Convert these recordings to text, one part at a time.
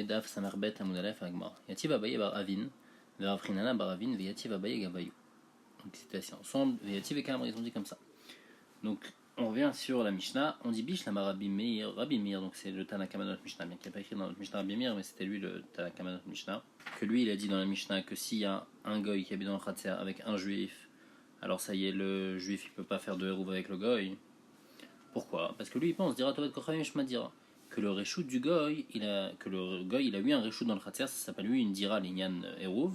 Daf Samarbet Amoudalef Agmar. Yativ Abaye Bar Avin, Verav Rinana Bar Avin, Veyativ Abaye Gabayou. Donc c'était assis ensemble, Veyativ et Kamar, ils ont dit comme ça. Donc on revient sur la Mishnah, on dit Bish la Rabbi Meir, donc c'est le Tanakama de notre Mishnah, bien qu'il n'y a pas écrit dans notre Mishnah Rabbi Meir, mais c'était lui le Tanakama de notre Mishnah. Que lui il a dit dans la Mishnah que s'il y a un goy qui habite dans le Khatser avec un juif, alors ça y est, le juif il peut pas faire de hérouv avec le goy. Pourquoi? Parce que lui il pense, dira Tovet Kochavim Shma dira. Que le reshoot du goy, il a eu un reshoot dans le khatser, ça s'appelle lui une dira l'inyan eruv,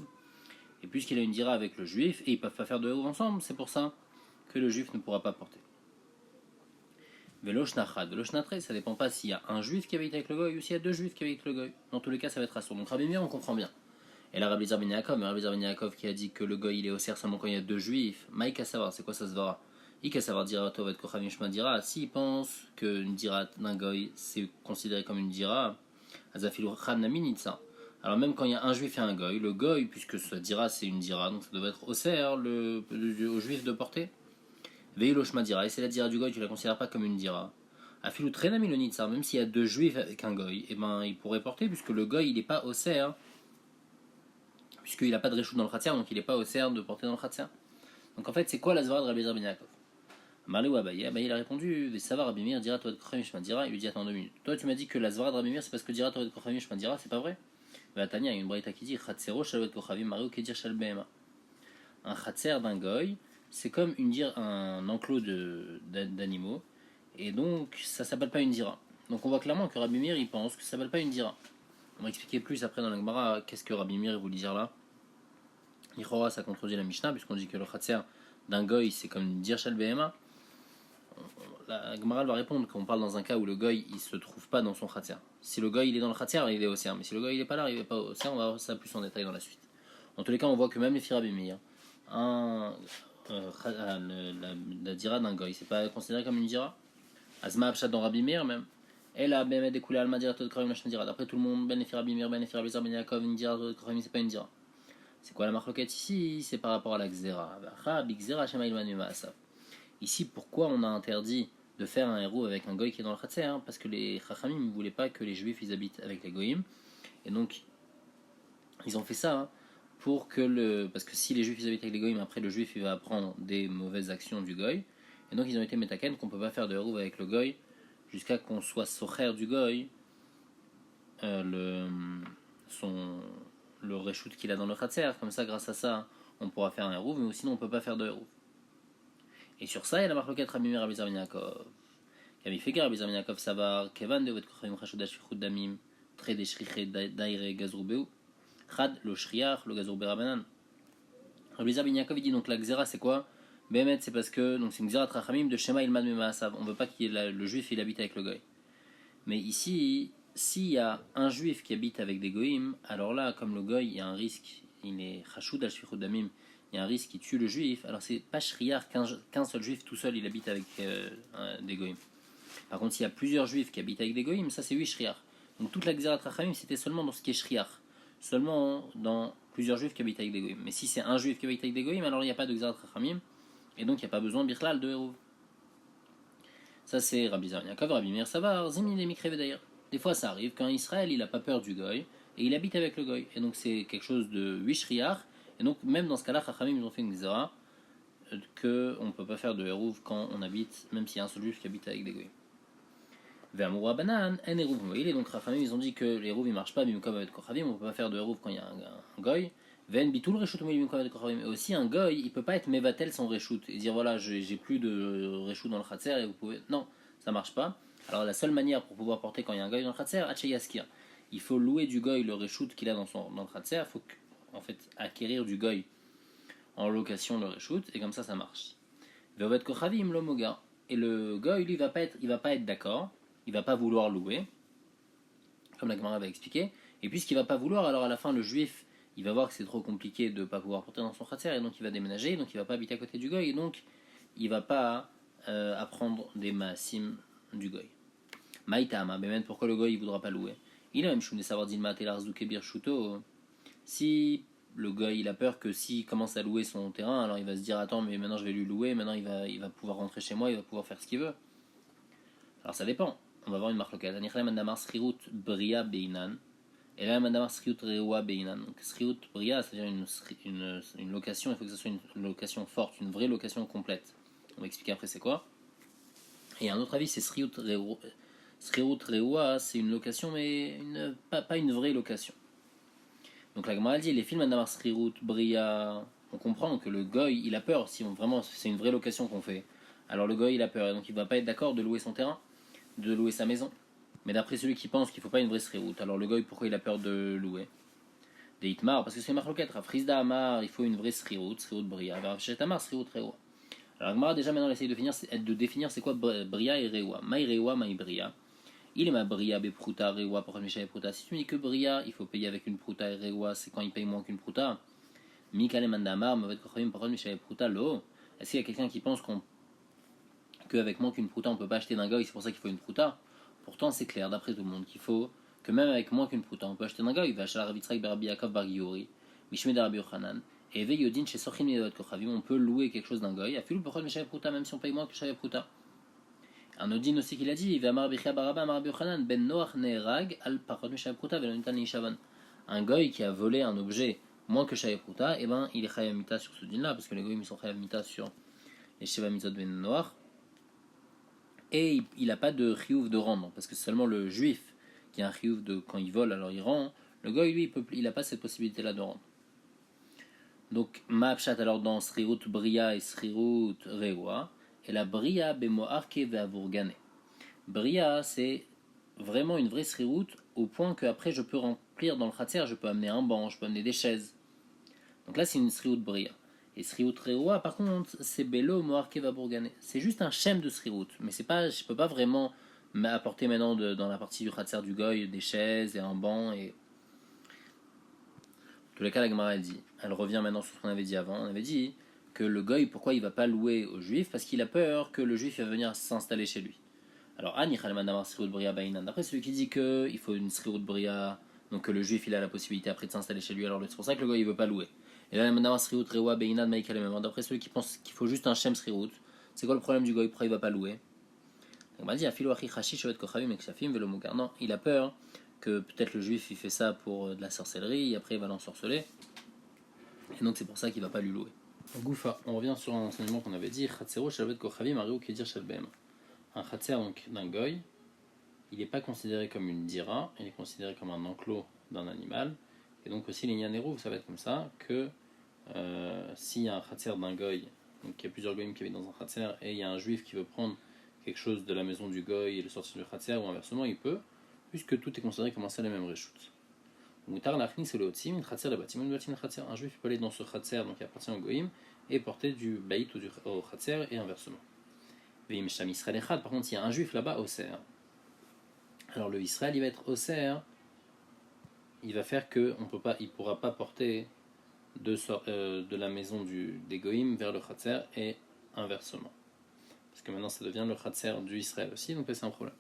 et puisqu'il a une dira avec le juif, et ils peuvent pas faire de eruv ensemble, c'est pour ça que le juif ne pourra pas porter. Velo shnachad, ça dépend pas s'il y a un juif qui habite avec le goy ou s'il y a deux juifs qui habitent avec le goy. Dans tous les cas, ça va être assourd. Donc Rabbi Meir, on comprend bien. Et là, Rabbi Zar ben Yaakov qui a dit que le goy il est au ser seulement quand il y a deux juifs. Maïk à savoir, c'est quoi ça se verra? Il qu'à savoir dira Tovet Kochavim Shma dira, s'il pense qu'une dira d'un goy c'est considéré comme une dira, Azafilu Chad Naminitsa. Alors même quand il y a un juif et un goy, le goy, puisque ce dira c'est une dira, donc ça doit être au ser au juif de porter. Veilo Shma dira, et c'est la dira du goy, tu la considères pas comme une dira. Afilu Trenami le Nitsa, même s'il y a deux juifs avec un goy, et ben il pourrait porter, puisque le goy il n'est pas au ser, puisqu'il n'a pas de reshoot dans le khatser, donc il n'est pas au ser de porter dans le khatser. Donc en fait, c'est quoi la zvara de Rabbi Zar ben Yaakov? Marlé ou Abaye, il a répondu, Savar Rabbi Meir dira toi de Kochavim Shma dira, il lui dit attends 2 minutes. Toi tu m'as dit que la zvara de Rabbi Meir c'est parce que dira toi de Kochavim Shma dira, c'est pas vrai? Va Tania, il y a une braïta qui dit Khatsero Shalot Kochavim Mario Kedir Shal Behema. Un khatser d'un goy, c'est comme un enclos d'animaux, et donc ça s'appelle pas une dira. Donc on voit clairement que Rabbi Meir il pense que ça s'appelle pas une dira. On va expliquer plus après dans la Gemara qu'est-ce que Rabbi Meir voulait dire là. L'Ichora ça contredit la Mishnah, puisqu'on dit que le khatser d'un goy c'est comme une dir Shal Behema. La Gemara va répondre qu'on parle dans un cas où le goy il se trouve pas dans son khatser. Si le goy il est dans le khatser, il est au ser, mais si le goy il est pas là, il est pas au ser, on va voir ça plus en détail dans la suite. En tous les cas, on voit que même les Rabbi Meir, la dira d'un goy, c'est pas considéré comme une dira. Azma Abshad dans Rabbi Meir même. Elle a bien découlé Alma dira tot Kravim la dira. D'après tout le monde, Ben Rabbi Meir, Ben Rabbi Zar ben Yaakov, une dira tot Kravim, c'est pas une dira. C'est quoi la marloquette ici? C'est par rapport à la Xera. Ici, pourquoi on a interdit de faire un héros avec un goy qui est dans le khatser, parce que les chachamim ne voulaient pas que les juifs ils habitent avec les goyim, et donc ils ont fait ça pour que parce que si les juifs ils habitent avec les goyim, après le juif il va apprendre des mauvaises actions du goy, et donc ils ont été métaken qu'on peut pas faire de héros avec le goy jusqu'à qu'on soit socher du goy, le reshoot qu'il a dans le khatser, comme ça grâce à ça on pourra faire un héros, mais sinon on peut pas faire de héros. Et sur ça, il y a la marloquette Rabbi Meir Rabbi Zar ben Yaakov. Kamifega Rabbi Zar ben Yaakov Savar, Kevan de Kochavim Chashudash Fichud Damim, Tre de Shriche Daire Gazrubeu, Chad lo Shriach lo Gazrube Rabanan. Rabbi Zar ben Yaakov dit donc la Xera c'est quoi? Behemet c'est parce que donc c'est une Xera Trachamim de Shema Ilmad Memaasav. On veut pas qu'il le juif il habite avec le goy. Mais ici, s'il y a un juif qui habite avec des goyim, alors là, comme le goy, il y a un risque, il est Chashudash Fichud Damim. Il y a un risque qui tue le juif, alors c'est pas shriar qu'un seul juif tout seul il habite avec des goïms. Par contre, s'il y a plusieurs juifs qui habitent avec des goïms, ça c'est 8 shriar. Donc toute la Xerat Rachamim c'était seulement dans ce qui est shriar, seulement dans plusieurs juifs qui habitent avec des goïms. Mais si c'est un juif qui habite avec des goïms, alors il n'y a pas de Xerat Rachamim, et donc il n'y a pas besoin de Birlal de héros. Ça c'est Rabbi Zar ben Yaakov, Rabbi Meir Savar, Zimni les Mikrev d'ailleurs. Des fois ça arrive quand Israël il n'a pas peur du goy, et il habite avec le goy, et donc c'est quelque chose de 8 shriar. Et donc, même dans ce cas-là, Chachamim ils ont fait une xéra qu'on ne peut pas faire de hérouv quand on habite, même s'il y a un seul juif qui habite avec des goyim. Ve'amoura banan, en hérouv. Vous voyez, donc Chachamim ils ont dit que les hérouv ils marchent pas, bimkom avec kochavim, on ne peut pas faire de hérouv quand il y a un goy. Ve'en bitul reshout bimkom avec kochavim. Et aussi, un goy, il ne peut pas être mevatel sans reshout et dire voilà, j'ai plus de reshout dans le khatser et vous pouvez. Non, ça marche pas. Alors, la seule manière pour pouvoir porter quand il y a un goy dans le khatser, acheyaskir. Il faut louer du goy le reshout qu'il a dans le khatser, il faut en fait acquérir du goy en location le reshoot, et comme ça marche. Ve'ovet kochavim lo moga, et le goy lui il va pas être d'accord, il va pas vouloir louer, comme la Gemara va expliquer, et puisqu'il va pas vouloir, alors à la fin le juif il va voir que c'est trop compliqué de pas pouvoir porter dans son khatser, et donc il va déménager, donc il va pas habiter à côté du goy, et donc il va pas apprendre des maasim du goy. Maïtama, mais pourquoi le goy il voudra pas louer? Il a même chouné savoir dilma telarzuke birshuto. Si le gars il a peur que s'il commence à louer son terrain, alors il va se dire attends mais maintenant je vais lui louer, maintenant il va pouvoir rentrer chez moi, il va pouvoir faire ce qu'il veut. Alors ça dépend. On va voir une marloquette. Anichlem andamar srirut bria beinan Et là, Madame Sriut Rewa Beinan. Donc, Sriut Bria, c'est-à-dire une location, il faut que ce soit une location forte, une vraie location complète. On va expliquer après c'est quoi. Et un autre avis, c'est Sriut Rewa, c'est une location, mais pas une vraie location. Donc la Gemara dit, les films Madame Sriut Bria, on comprend que le goy, il a peur, si vraiment c'est une vraie location qu'on fait. Alors le goy, il a peur, et donc il va pas être d'accord de louer son terrain, de louer sa maison. Mais d'après celui qui pense qu'il ne faut pas une vraie srirout, alors le goy, pourquoi il a peur de louer Des hitmar, parce que c'est marloquette. Rafrizda amar, il faut une vraie srirout bria. Rafchet amar, srirout rewa. Alors Gemara déjà maintenant elle essaye de définir c'est quoi bria et rewa. Maï rewa, maï bria. Il est ma bria bepruta rewa pour Michel pruta. Si tu me dis que bria, il faut payer avec une pruta et rewa, c'est quand il paye moins qu'une pruta. Mikale mandamar, mauvais kochavim pour Michel pruta lo. Est-ce qu'il y a quelqu'un qui pense qu'avec moins qu'une pruta on peut pas acheter d'un goy, c'est pour ça qu'il faut une pruta? Pourtant, c'est clair, d'après tout le monde, qu'il faut que même avec moins qu'une pruta, on peut acheter un goy. Il va acheter la Ravitzrak Berabi Yaakov Bar Giori, Mishme de Rabbi Yochanan, et Veyodin chez Sochim Yedot Kochavim, on peut louer quelque chose d'un goy. Afilou Pochot Mishav Pruta, même si on paye moins que Shav Pruta. Un Odin aussi qui l'a dit, il va Amar Bichia Baraba, Amar Rabbi Yochanan, Ben Noach Ne'erag, Al Pachot Mishav Pruta, Velonitan Nishavan. Un goy qui a volé un objet moins que Shav Pruta, et ben il est Chayav Mita sur ce din là, parce que les goyim sont Chayav Mita sur les Sheva Mitzot Ben Noach. Et il n'a pas de chiyuv de rendre, parce que c'est seulement le juif qui a un chiyuv de quand il vole, alors il rend. Le goy, lui, il n'a pas cette possibilité-là de rendre. Donc, ma'apshat, alors dans srirut bria et srirut rewa, et la bria bemoarke ve'avurgane. Bria, c'est vraiment une vraie srirut, au point qu'après je peux remplir dans le khatser, je peux amener un banc, je peux amener des chaises. Donc là, c'est une srirut bria. Et Sriut Rewa, par contre, c'est Belo Moarkeva Bourgane. C'est juste un shem de Sriut, mais c'est pas, je peux pas vraiment apporter maintenant dans la partie du Khatser du Goy des chaises et un banc. Et... En tous les cas, la Gemara elle revient maintenant sur ce qu'on avait dit avant. On avait dit que le Goy, pourquoi il va pas louer aux Juifs? Parce qu'il a peur que le Juif va venir s'installer chez lui. Alors, Anichal Mandamar Sriut Bria Bainan. D'après celui qui dit qu'il faut une Sriut Bria, donc que le Juif il a la possibilité après de s'installer chez lui, alors c'est pour ça que le Goy il veut pas louer. Et là, d'après celui qui pense qu'il faut juste un shem srirout, c'est quoi le problème du goy? Pourquoi il va pas louer? On m'a dit, non, il a peur que peut-être le juif il fait ça pour de la sorcellerie et après il va l'ensorceler. Et donc c'est pour ça qu'il va pas lui louer. Goufa, on revient sur un enseignement qu'on avait dit, un khatser donc d'un goy, il n'est pas considéré comme une dira, il est considéré comme un enclos d'un animal. Et donc aussi les Nyanerou, ça va être comme ça que s'il y a un khatser d'un goy, donc il y a plusieurs goyim qui habitent dans un khatser, et il y a un juif qui veut prendre quelque chose de la maison du goy et le sortir du khatser, ou inversement, il peut, puisque tout est considéré comme un seul et même reshoot. Un juif peut aller dans ce khatser, donc qui appartient au goyim, et porter du baït au khatser, et inversement. Par contre, il y a un juif là-bas, Oser. Alors le Israël, il va être Oser, il va faire que il pourra pas porter de la maison des Goïm vers le Khatser et inversement. Parce que maintenant ça devient le Khatser du Israël aussi, donc là c'est un problème.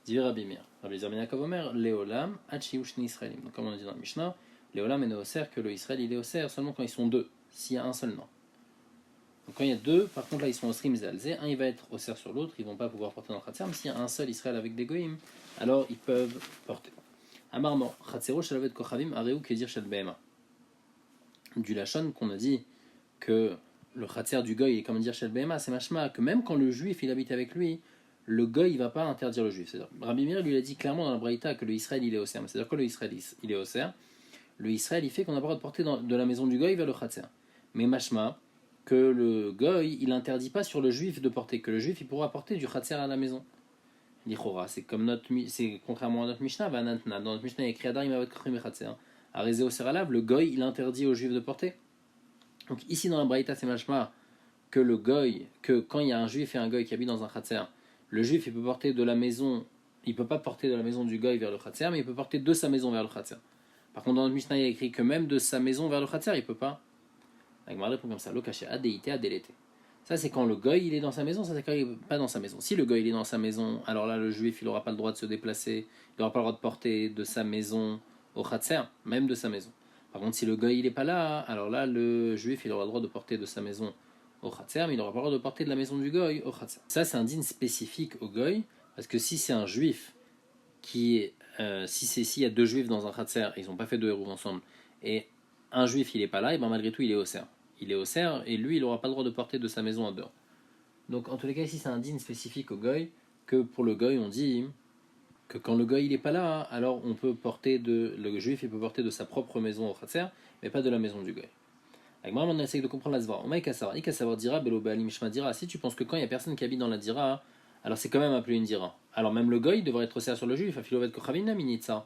Dit Rabbi Meir. Rabbi Yaakov Omer, Léolam, Hachiushni Israëlim. Donc comme on a dit dans la Mishnah, Léolam est Néoser, que le Israël il est Oser seulement quand ils sont deux, s'il y a un seul nom. Donc quand il y a deux, par contre là ils sont Osrim Zalze, un il va être Oser sur l'autre, ils vont pas pouvoir porter dans le Khatser, mais s'il y a un seul Israël avec des Goïm, alors ils peuvent porter. Amarmo, Khatsero Shalavet Kochavim, Areu Kedir Shel Behema. Du Lachon qu'on a dit que le khatser du goy est comme dire Shel Behema, c'est machma, que même quand le juif il habite avec lui, le goy il va pas interdire le juif. C'est-à-dire, Rabbi Meir lui a dit clairement dans la Braïta que le Israël il est au serre. C'est-à-dire que le Israël il est au serre, le Israël il fait qu'on n'a pas le droit de porter de la maison du goy vers le khatser. Mais machma, que le goy il interdit pas sur le juif de porter, que le juif il pourra porter du khatser à la maison. L'Ichora, c'est comme c'est contrairement à notre Mishnah, dans notre Mishnah il y a écrit Adar Imavet Kachim Khatser. À Rézé au Seralav, le goy il interdit aux juifs de porter. Donc ici dans la Braïta c'est machma que le goy, que quand il y a un juif et un goy qui habitent dans un khatser, le juif il peut porter de la maison, il peut pas porter de la maison du goy vers le khatser, mais il peut porter de sa maison vers le khatser. Par contre dans notre Mishnah il y a écrit que même de sa maison vers le khatser il peut pas. Avec ma réponse comme ça, lokaché adéité adélété. Ça c'est quand le goy il est dans sa maison, ça c'est quand il n'est pas dans sa maison. Si le goy il est dans sa maison, alors là le juif il n'aura pas le droit de se déplacer, il n'aura pas le droit de porter de sa maison au khatser, même de sa maison. Par contre, si le goy il est pas là, alors là le juif il aura le droit de porter de sa maison au khatser, mais il n'aura pas le droit de porter de la maison du goy au khatser. Ça c'est un din spécifique au goy, parce que si c'est un juif qui s'il y a deux juifs dans un khatser et ils n'ont pas fait de hérouv ensemble, et un juif il n'est pas là, et ben malgré tout il est au cerf. Il est au cerf et lui il n'aura pas le droit de porter de sa maison à dehors. Donc en tous les cas ici c'est un din spécifique au goy, que pour le goy on dit que quand le goy il n'est pas là, alors on peut porter le juif il peut porter de sa propre maison au khatser, mais pas de la maison du goy. Agmar on essaye de comprendre la zvara. On m'a qu'à savoir dira, belo baalim shma dira. Si tu penses que quand il y a personne qui habite dans la dira, alors c'est quand même appelé une dira. Alors même le goy devrait être serré sur le juif. Afilovet kochavina minitza.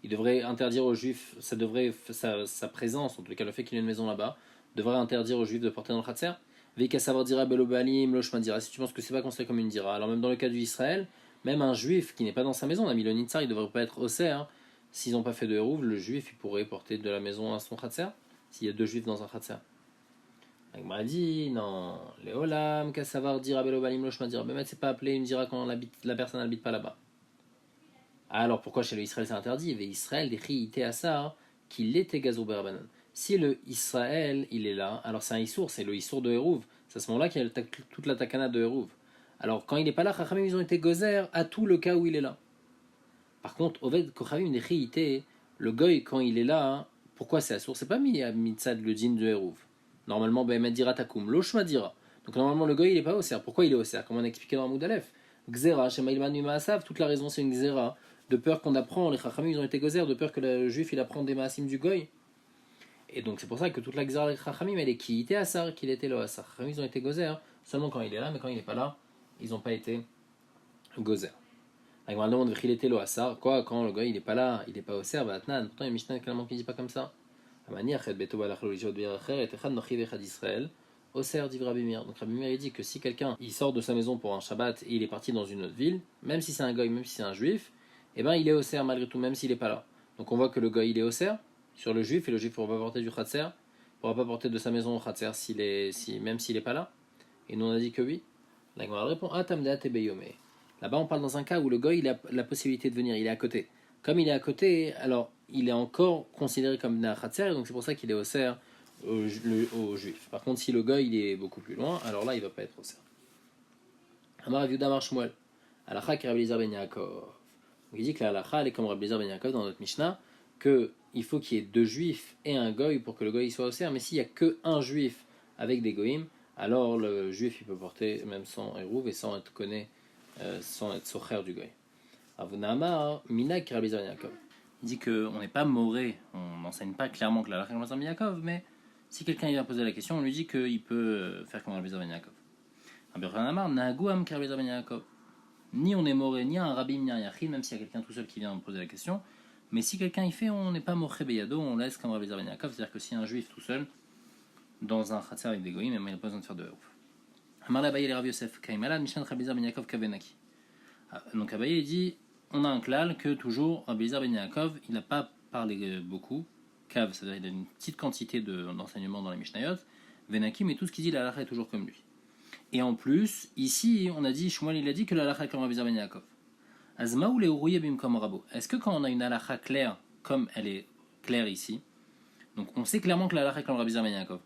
Il devrait interdire aux juifs, sa présence, en tout cas le fait qu'il ait une maison là-bas, devrait interdire aux juifs de porter dans le khatser. Veika savoir dira belo baalim lo shma dira. Si tu penses que c'est pas considéré comme une dira, alors même dans le cas du Israël, même un juif qui n'est pas dans sa maison, l'ami le nitzar, il devrait pas être osser. S'ils n'ont pas fait de hérouv, le juif il pourrait porter de la maison à son khatser. S'il y a deux juifs dans un khatser. Il m'a dit non, les olam, qu'à savoir dire à Belobalim Loshma dire, mais c'est pas appelé une dira quand la personne n'habite pas là-bas. Alors pourquoi chez le Israël c'est interdit? Et Israël, des chiité à ça, qu'il était gazou berabanan. Si le Israël il est là, alors c'est un issour, c'est le issour de Hérouv. C'est à ce moment-là qu'il y a toute la takana de Hérouv. Alors quand il n'est pas là, Chachamim ils ont été gozer à tout le cas où il est là. Par contre, Oved Kochavim des chiité, le goy quand il est là, pourquoi c'est assour? C'est pas mis à mitzad le din de Hérouv. Normalement, ben dira takum, loshma dira. Donc normalement le goy il est pas au cerf. Pourquoi il est au cerf? Comme on a expliqué dans Amoud Aleph. Xera, Shema Ilman Maasav, toute la raison c'est une xera. De peur qu'on apprend, les chachamim ils ont été gozer, de peur que le juif il apprend des maasim du goy. Et donc c'est pour ça que toute la xera des chachamim elle est qui était asar, qu'il était le asar. Les chachamim ils ont été gozer seulement quand il est là, mais quand il n'est pas là, ils n'ont pas été gozer. Donc on demande qu'il était le asar. Quoi, quand le goy il n'est pas là, il n'est pas au cerf, bah atnan. Pourtant il y a Mishnah clairement qui dit pas comme ça. Oser dit Rabbi Meir. Donc Rabbi Meir dit que si quelqu'un il sort de sa maison pour un Shabbat et il est parti dans une autre ville, même si c'est un goy, même si c'est un juif, eh ben il est oser malgré tout, même s'il n'est pas là. Donc on voit que le goy il est oser sur le juif et le juif ne pourra pas porter du khatser, ne pourra pas porter de sa maison au khatser même s'il n'est pas là. Et nous on a dit que oui. La Gemara répond Atamda tebeyome. Là-bas on parle dans un cas où le goy il a la possibilité de venir, il est à côté. Comme il est à côté, alors il est encore considéré comme Bnei Khatser, donc c'est pour ça qu'il est au cerf aux juifs. Par contre, si le goy il est beaucoup plus loin, alors là il ne va pas être au cerf. Amar Aviuda Amar Shmuel, Alacha ki Rabbi Eliezer ben Yaakov. Il dit que la Alacha elle est comme Rabbi Eliezer ben Yaakov dans notre Mishnah, qu'il faut qu'il y ait deux juifs et un goy pour que le goy soit au cerf, mais s'il n'y a qu'un juif avec des goyim, alors le juif il peut porter même sans hérouv et sans être connu, sans être socher du goy. Avunamar, Minak Rabbi Eliezer ben Yaakov. Il dit qu'on n'est pas moré, on n'enseigne pas clairement que la halakha comme Rabbi Yaakov, mais si quelqu'un vient poser la question, on lui dit qu'il peut faire comme Rabbi Ben Yaakov. Rabbi Hanamar, Naguam Rabbi Ben Yaakov. Ni on est moré, ni un rabbi, ni un yachid, même s'il y a quelqu'un tout seul qui vient me poser la question. Mais si quelqu'un y fait, on n'est pas moré beyado, on laisse comme Rabbi Ben Yaakov, c'est-à-dire que si un juif tout seul, dans un khatser avec des goyim, il n'a pas besoin de faire de ouf. Amar Abaye le Rabbi Yosef, Kaimala, Mishan Rabbi Ben Yaakov Kavenaki. Donc Abaye dit, on a un klal que toujours Rabbi Ben Yaakov, il n'a pas parlé beaucoup. Kav, c'est-à-dire qu'il a une petite quantité d'enseignements dans les Mishnayot. Venaki, mais tout ce qu'il dit, la halakha est toujours comme lui. Et en plus, ici, on a dit, Shmuel, il a dit que la halakha est comme Rabbi Ben Yaakov. Azma ou les urouye bim comme Rabo. Est-ce que quand on a une halakha claire, comme elle est claire ici, donc on sait clairement que la halakha est comme Rabbi Ben Yaakov.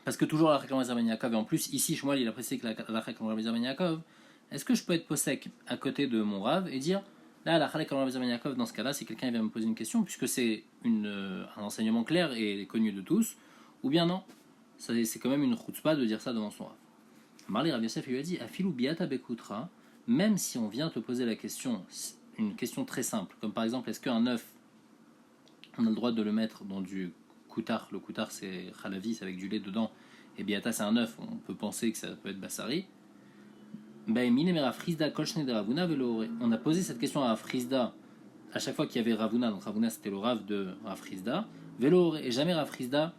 Parce que toujours la halakha est comme Rabbi Ben Yaakov, et en plus, ici, Shmuel, il a précisé que la halakha est comme Rabbi Ben Yaakov. Est-ce que je peux être posek à côté de mon Rav et dire, là, la halakha comme Rabbi Ben Yaakov, dans ce cas-là, si quelqu'un vient me poser une question, puisque c'est un enseignement clair et connu de tous, ou bien non, c'est quand même une chutzpah de dire ça devant son Rav. Marli Rav Yosef lui a dit, Afilou biata bekutra, même si on vient te poser la question, une question très simple, comme par exemple, est-ce qu'un œuf, on a le droit de le mettre dans du koutar, le koutar c'est khalavi, c'est avec du lait dedans, et biata c'est un œuf, on peut penser que ça peut être bassari. On a posé cette question à Frisda à chaque fois qu'il y avait Ravuna, donc Ravuna c'était le Rav de Rav Frisda, et jamais Rav Frisda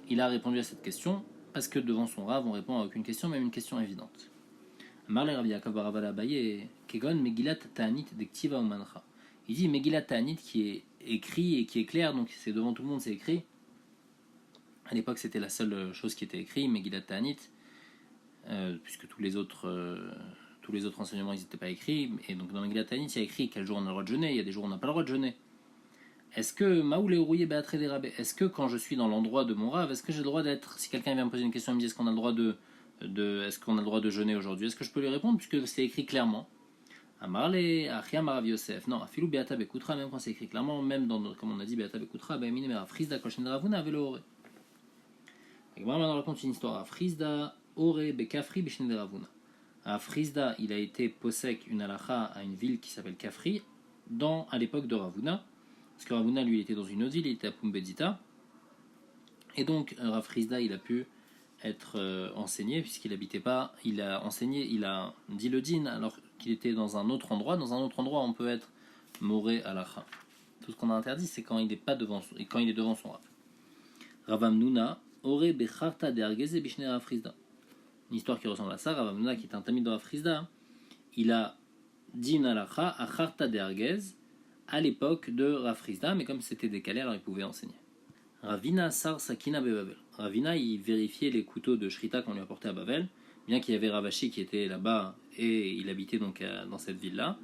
il a répondu à cette question parce que devant son Rav on répond à aucune question, même une question évidente. Marle Rav Yaakov Baravala Baye Kegon Megillat Ta'anit de Ktiva Umancha. Il dit Megillat Ta'anit qui est écrit et qui est clair, donc c'est devant tout le monde, c'est écrit. À l'époque c'était la seule chose qui était écrite, Megillat Ta'anit. Puisque tous les autres enseignements ils n'étaient pas écrits, et donc dans Megillat Ta'anit il y a écrit quel jour on a le droit de jeûner, il y a des jours où on n'a pas le droit de jeûner. Est-ce que Maoulé Ourouye Béatre des Rabais, est-ce que quand je suis dans l'endroit de mon Rav, est-ce que j'ai le droit d'être, si quelqu'un vient me poser une question, il me dit est-ce qu'on a le droit de jeûner aujourd'hui, est-ce que je peux lui répondre puisque c'est écrit clairement. Amarle, Achiam Rav Yosef. Non, Afilou Beata Bekutra, même quand c'est écrit clairement, même dans, comme on a dit Beata Bekutra, ben Mine Mera Frisda Koshen Ravuna Velo. Et maintenant, on raconte une histoire. Frisda, Ore, Bekafri, Bishne de Ravuna. À Frisda, il a été posek une halakha à une ville qui s'appelle Kafri, à l'époque de Ravuna. Parce que Ravuna, lui, il était dans une autre ville, il était à Pumbedzita. Et donc, Rav Frisda, il a pu être enseigné, puisqu'il n'habitait pas, il a enseigné, il a dit le din, alors qu'il était dans un autre endroit. Dans un autre endroit, on peut être moré halakha. Tout ce qu'on a interdit, c'est quand il est devant son Rav. Ravam Nuna, Ore Becharta de Argeze Bishne Rav Frisda. Une histoire qui ressemble à ça. Rav Nuna, qui est un tamid de Rav Frisda, il a dit une halakha à Charta de Argez à l'époque de Rav Frisda, mais comme c'était décalé, alors il pouvait enseigner. Ravina Sar Sakina Bebavel. Ravina, il vérifiait les couteaux de Shrita qu'on lui apportait à Bavel, bien qu'il y avait Ravashi qui était là-bas et il habitait donc dans cette ville-là.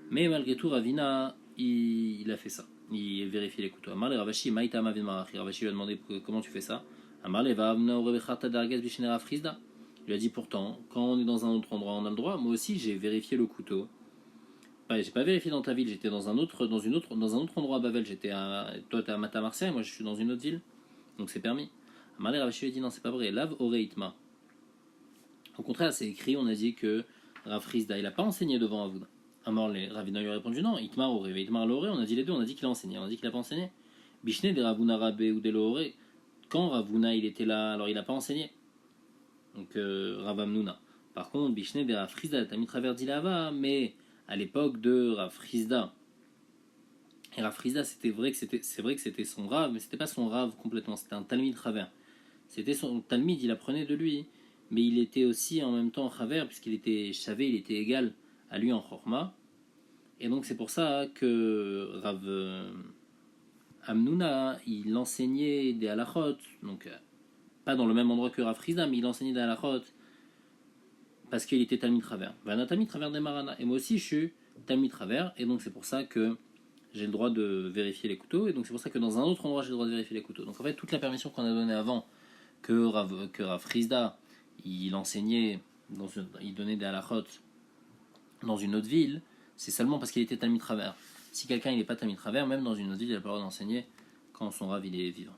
Mais malgré tout, Ravina, il a fait ça. Il vérifiait les couteaux. Amarle Ravashi, Maïta Mavin Marachi. Ravashi lui a demandé comment tu fais ça. Amarle va Rebecharta Dargez Bishnera Frisda. Il lui a dit pourtant, quand on est dans un autre endroit, on a le droit. Moi aussi, j'ai vérifié le couteau. J'ai pas vérifié dans ta ville, j'étais dans un autre endroit à Bavel. Toi, t'es à Mata et moi je suis dans une autre ville. Donc c'est permis. Amarle Ravashi lui a dit non, c'est pas vrai. Lav Ore Itma. Au contraire, c'est écrit, on a dit que Rav Frisda, il a pas enseigné devant Avouna. Ravina lui a répondu non, Itmar Ore, Itmar Lore, on a dit les deux, on a dit qu'il a enseigné, on a dit qu'il a pas enseigné. Bishne de Ravuna Rabbe ou de Lore, quand Ravuna il était là, alors il a pas enseigné. Donc Ravamnuna. Par contre, Bishne de Rav Frisda, t'as mis travers d'Ilava, mais à l'époque de Rav Frisda, et Rav Frisda, c'est vrai que c'était son Rav, mais c'était pas son Rav complètement, c'était un Talmid travers. C'était son Talmid, il apprenait de lui, mais il était aussi en même temps Chaver, puisqu'il était Chavé, il était égal à lui en Chorma. Et donc c'est pour ça que Rav Amnuna, il enseignait des halachot, donc pas dans le même endroit que Rav Frisda, mais il enseignait des halachot parce qu'il était Talmid Travers. Vana Talmid Travers des Marana. Et moi aussi je suis Talmid Travers, et donc c'est pour ça que j'ai le droit de vérifier les couteaux, et donc c'est pour ça que dans un autre endroit j'ai le droit de vérifier les couteaux. Donc en fait toute la permission qu'on a donnée avant que Rav Frisda, il enseignait, il donnait des halachot dans une autre ville, c'est seulement parce qu'il était Talmid Travers. Si quelqu'un n'est pas Talmid Travers, même dans une autre ville, il n'a pas le droit d'enseigner quand son Rav il est vivant.